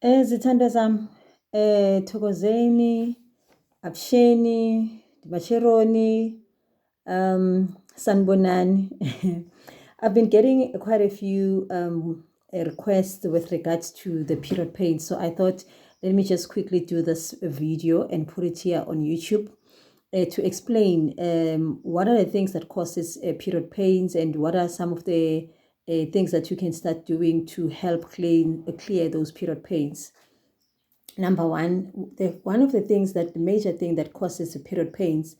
Zithandwa zami, thokozeni, abusheni, dibacheroni, sanibonani. I've been getting quite a few requests with regards to the period pain, so I thought let me just quickly do this video and put it here on YouTube to explain what are the things that causes period pains and what are some of the things that you can start doing to help clear those period pains. Number one, one of the things that the major thing that causes the period pains,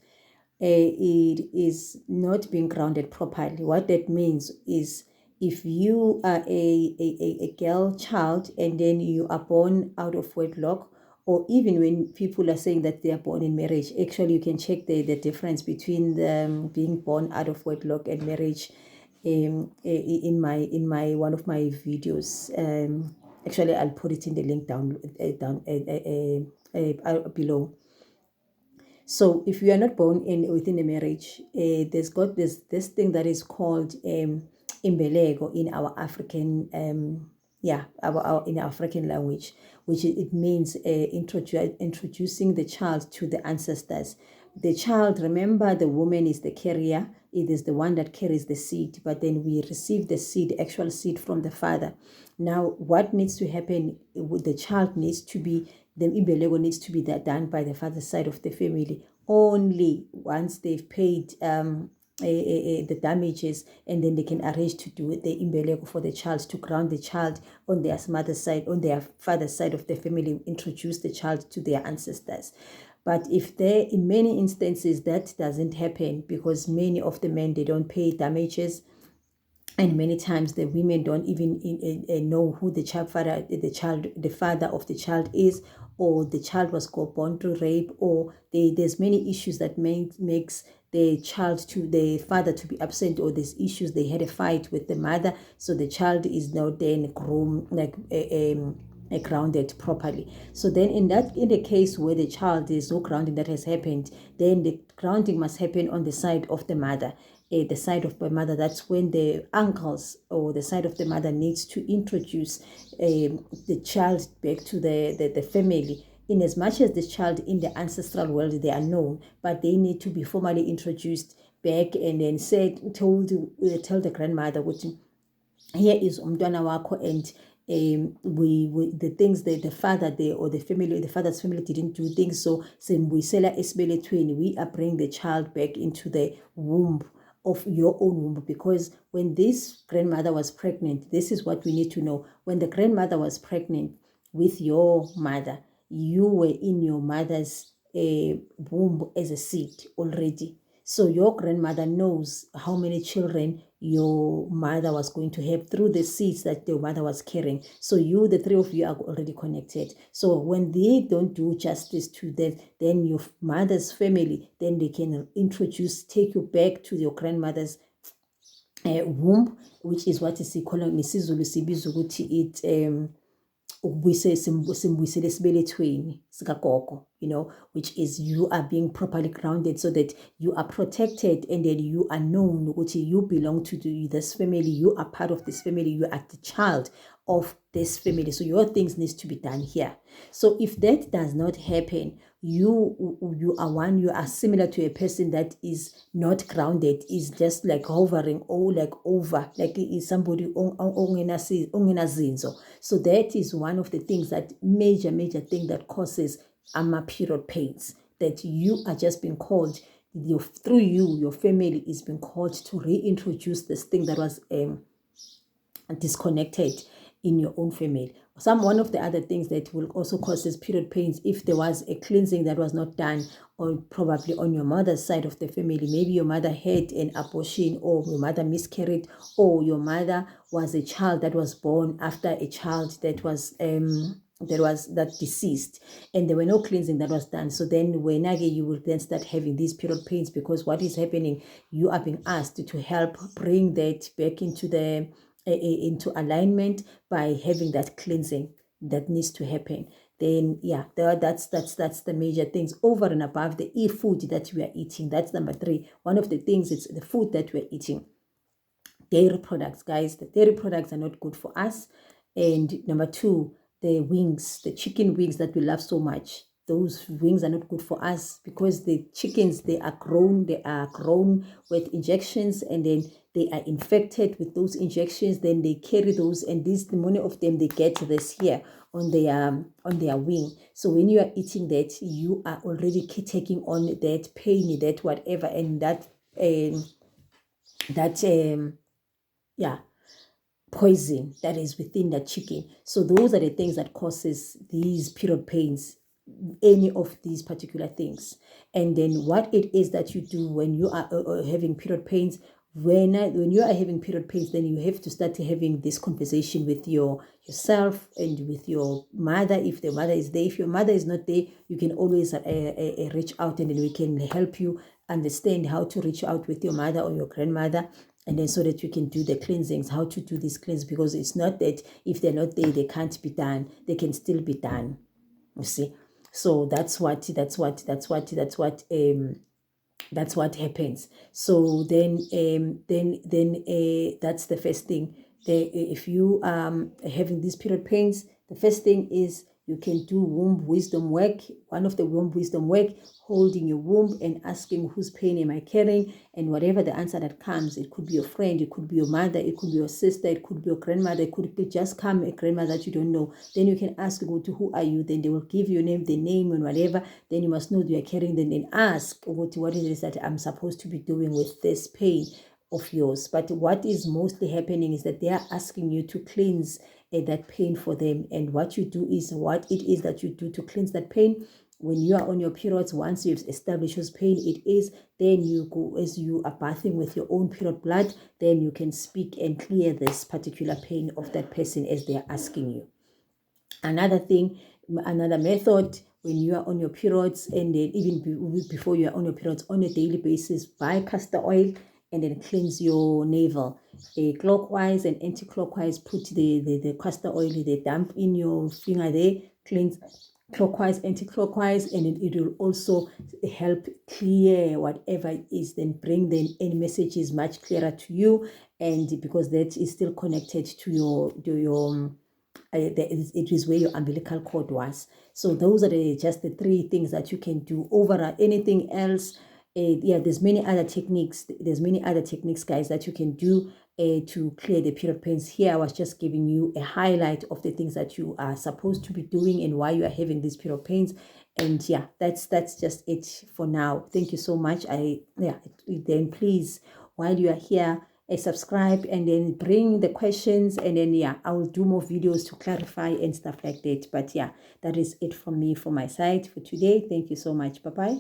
it is not being grounded properly. What that means is if you are a girl child and then you are born out of wedlock, or even when people are saying that they are born in marriage, actually you can check the difference between being born out of wedlock and marriage in my one of my videos. Actually, I'll put it in the link down below. So if you are not born within a marriage, there's this thing that is called imbeleko in our African in our African language, which it means introducing the child to the ancestors. The child, remember, the woman is the carrier. It is the one that carries the seed, but then we receive the seed, actual seed, from the father. Now, what needs to happen? The child needs to be, the imbeleko needs to be done by the father's side of the family only once they've paid the damages, and then they can arrange to do the imbeleko for the child, to ground the child on their mother's side, on their father's side of the family, introduce the child to their ancestors. But if there, in many instances, that doesn't happen because many of the men, they don't pay damages, and many times the women don't even know who the father of the child is, or the child was born through rape, or there's many issues that makes the child to the father to be absent, or there's issues, they had a fight with the mother, so the child is not then groomed grounded properly. So then in the case where the child is no grounding that has happened, then the grounding must happen on the side of the mother. The side of my mother, that's when the uncles or the side of the mother needs to introduce the child back to the family. In as much as this child in the ancestral world, they are known, but they need to be formally introduced back, and then tell the grandmother, which here is umntwana wakho, and we the things that the father there, or the family, the father's family, didn't do things, so simbuyisela esibelethweni, we are bringing the child back into the womb of your own womb. Because when this grandmother was pregnant, this is what we need to know. When the grandmother was pregnant with your mother, you were in your mother's womb as a seed already. So your grandmother knows how many children your mother was going to have through the seeds that the mother was carrying. So you, the three of you, are already connected. So when they don't do justice to them, then your mother's family, then they can take you back to your grandmother's womb, which is what is called ngesizulu sibiza ukuthi it simbuyisele esibelethweni sikagogo, which is you are being properly grounded, so that you are protected, and then you are known ukuthi you belong to this family, you are part of this family, you are the child of this family, so your things needs to be done here. So if that does not happen, you are similar to a person that is not grounded, is just like hovering, or like is somebody ongenazinzo. So that is one of the things, that major thing that causes period pains, that you are just being called, through you, your family is being called to reintroduce this thing that was disconnected in your own family. One of the other things that will also cause period pains, if there was a cleansing that was not done, or probably on your mother's side of the family, maybe your mother had an abortion, or your mother miscarried, or your mother was a child that was born after a child that was deceased, and there were no cleansing that was done. So then when again you will then start having these period pains, because what is happening, you are being asked to help bring that back into alignment by having that cleansing that needs to happen. Then that's the major things, over and above the food that we are eating. That's number 3. One of the things is the food that we're eating. Dairy products, guys, the dairy products are not good for us. And number 2, the wings, the chicken wings that we love so much. Those wings are not good for us because the chickens, they are grown with injections, and then they are infected with those injections. Then they carry those, and this, the many of them, they get this here on their wing. So when you are eating that, you are already taking on that pain, that whatever, and yeah, poison that is within the chicken. So those are the things that causes these period pains, any of these particular things. And then what it is that you do when you are having period pains, when you are having period pains, then you have to start having this conversation with yourself and with your mother, if the mother is there. If your mother is not there, you can always reach out, and then we can help you understand how to reach out with your mother or your grandmother, and then so that you can do the cleansings, how to do this cleanse, because it's not that if they're not there, they can't be done. They can still be done, you see. So that's what happens. So then that's the first thing. If you having these period pains, the first thing is you can do womb wisdom work. One of the womb wisdom work, holding your womb and asking, whose pain am I carrying? And whatever the answer that comes, it could be your friend, it could be your mother, it could be your sister, it could be your grandmother, it could be just come a grandmother that you don't know. Then you can ask, go to, who are you? Then they will give your name, the name and whatever. Then you must know you are carrying. Then ask, what it is that I'm supposed to be doing with this pain of yours. But what is mostly happening is that they are asking you to cleanse that pain for them. And what you do is, what it is that you do to cleanse that pain when you are on your periods. Once you've established whose pain it is, then you go, as you are bathing with your own period blood, then you can speak and clear this particular pain of that person as they are asking you. Another thing, another method, when you are on your periods, and then even before you are on your periods, on a daily basis, buy castor oil and then cleanse your navel. Clockwise and anti-clockwise, put the castor oil, the dump in your finger there, cleanse clockwise, anti-clockwise, and then it will also help clear whatever it is, then bring the any messages much clearer to you. And because that is still connected to your it is where your umbilical cord was. So those are just the three things that you can do. Over anything else, there's many other techniques. There's many other techniques, guys, that you can do to clear the period pains. Here I was just giving you a highlight of the things that you are supposed to be doing and why you are having these period pains. And yeah, that's just it for now. Thank you so much. Then please, while you are here, subscribe, and then bring the questions, and then yeah, I will do more videos to clarify and stuff like that. But yeah, that is it from me, from my side for today. Thank you so much. Bye bye.